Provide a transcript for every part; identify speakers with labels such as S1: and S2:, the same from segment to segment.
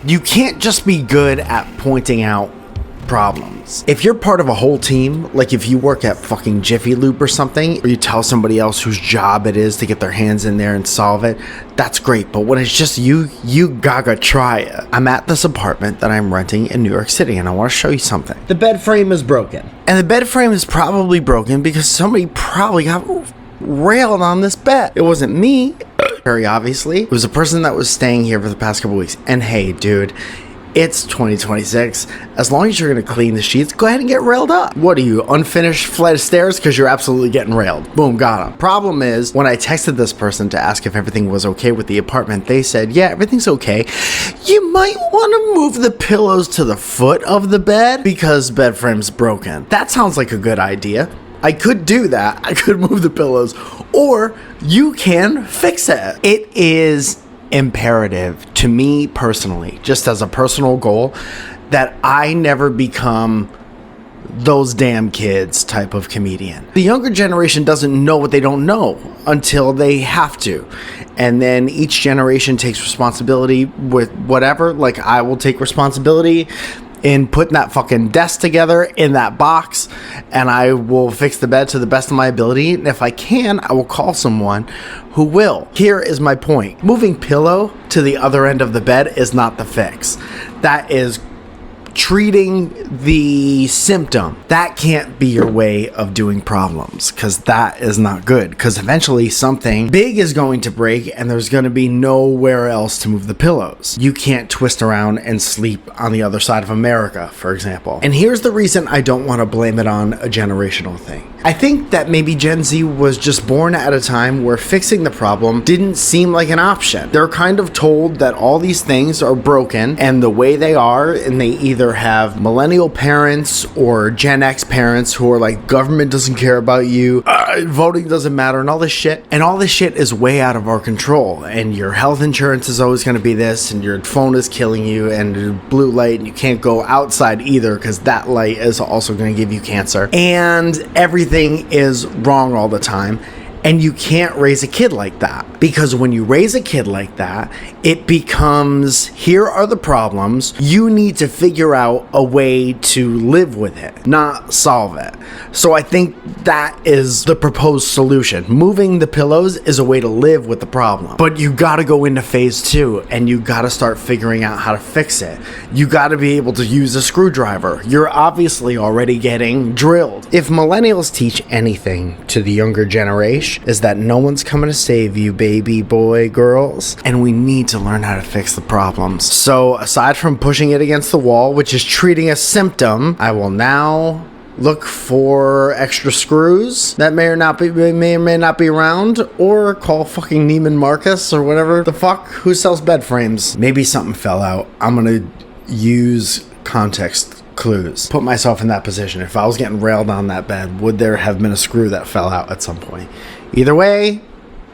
S1: You can't just be good at pointing out problems. If you're part of a whole team, like if you work at fucking Jiffy Lube or something, or you tell somebody else whose job it is to get their hands in there and solve it, that's great. But when it's just you gotta try it. I'm at this apartment that I'm renting in New York City, and I want to show you something. The bed frame is broken. And the bed frame is probably broken because somebody probably got railed on this bed. It wasn't me, very obviously. It was a person that was staying here for the past couple weeks. And hey, dude, it's 2026. As long as you're going to clean the sheets, go ahead and get railed up. What are you, unfinished flight of stairs? Because you're absolutely getting railed. Boom, got him. Problem is, when I texted this person to ask if everything was okay with the apartment, they said, yeah, everything's okay. You might want to move the pillows to the foot of the bed because bed frame's broken. That sounds like a good idea. I could do that. I could move the pillows. Or you can fix it. It is imperative to me personally, just as a personal goal, that I never become those damn kids type of comedian. The younger generation doesn't know what they don't know until they have to. And then each generation takes responsibility with whatever. Like, I will take responsibility in putting that fucking desk together in that box, and I will fix the bed to the best of my ability. And if I can, I will call someone who will. Here is my point. Moving pillow to the other end of the bed is not the fix. That is treating the symptom. That can't be your way of doing problems, because that is not good, because eventually something big is going to break and there's going to be nowhere else to move the pillows. You can't twist around and sleep on the other side of America, for example. And here's the reason I don't want to blame it on a generational thing. I think that maybe Gen Z was just born at a time where fixing the problem didn't seem like an option. They're kind of told that all these things are broken and the way they are, and they either have millennial parents or Gen X parents who are like, government doesn't care about you, voting doesn't matter, and all this shit. And all this shit is way out of our control. And your health insurance is always going to be this, and your phone is killing you, and blue light, and you can't go outside either because that light is also going to give you cancer. And everything is wrong all the time. And you can't raise a kid like that, because when you raise a kid like that, it becomes, here are the problems. You need to figure out a way to live with it, not solve it. So I think that is the proposed solution. Moving the pillows is a way to live with the problem. But you got to go into phase 2, and you got to start figuring out how to fix it. You got to be able to use a screwdriver. You're obviously already getting drilled. If millennials teach anything to the younger generation, is that no one's coming to save you, baby boy, girls, and we need to learn how to fix the problems. So aside from pushing it against the wall, which is treating a symptom, I will now look for extra screws that may or may not be around, or call fucking Neiman Marcus or whatever the fuck who sells bed frames. Maybe something fell out. I'm gonna use context clues. Put myself in that position. If I was getting railed on that bed, would there have been a screw that fell out at some point? Either way,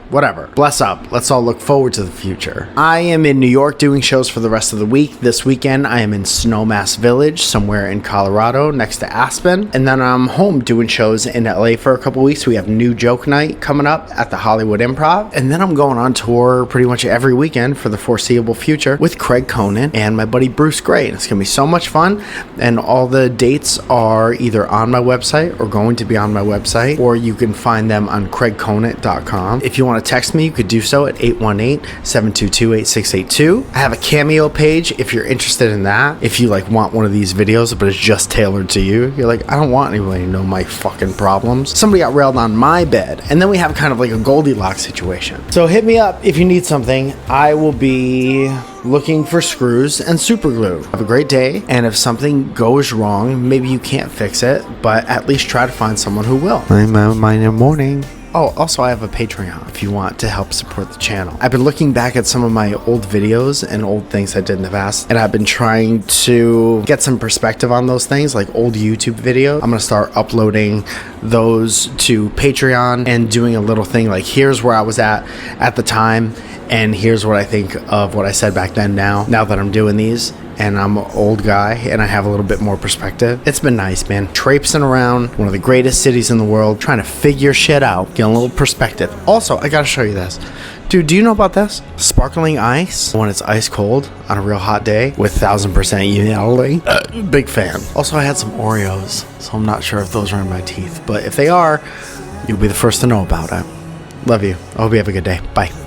S1: whatever. Bless up. Let's all look forward to the future. I am in New York doing shows for the rest of the week. This weekend, I am in SNOWMASS Village, somewhere in Colorado, next to Aspen. And then I'm home doing shows in LA for a couple weeks. We have New Joke Night coming up at the Hollywood Improv. And then I'm going on tour pretty much every weekend for the foreseeable future with Craig Conant and my buddy Bruce Gray. And it's going to be so much fun. And all the dates are either on my website or going to be on my website, or you can find them on craigconant.com. If you want to text me, you could do so at 818-722-8682. I have a Cameo page if you're interested in that. If you like want one of these videos, but it's just tailored to you. You're like, I don't want anybody to know my fucking problems. Somebody got railed on my bed. And then we have kind of like a Goldilocks situation. So hit me up if you need something. I will be looking for screws and super glue. Have a great day. And if something goes wrong, maybe you can't fix it, but at least try to find someone who will. I'm out in the morning. Oh, also I have a Patreon if you want to help support the channel. I've been looking back at some of my old videos and old things I did in the past, and I've been trying to get some perspective on those things, like old YouTube videos. I'm gonna start uploading those to Patreon and doing a little thing like, here's where I was at the time, and here's what I think of what I said back then now that I'm doing these. and I'm an old guy and I have a little bit more perspective. It's been nice, man. Traipsing around one of the greatest cities in the world, trying to figure shit out, getting a little perspective. Also, I gotta show you this. Dude, do you know about this? Sparkling ice when it's ice cold on a real hot day with 1000% humidity. Big fan. Also, I had some Oreos, so I'm not sure if those are in my teeth, but if they are, you'll be the first to know about it. Love you. I hope you have a good day. Bye.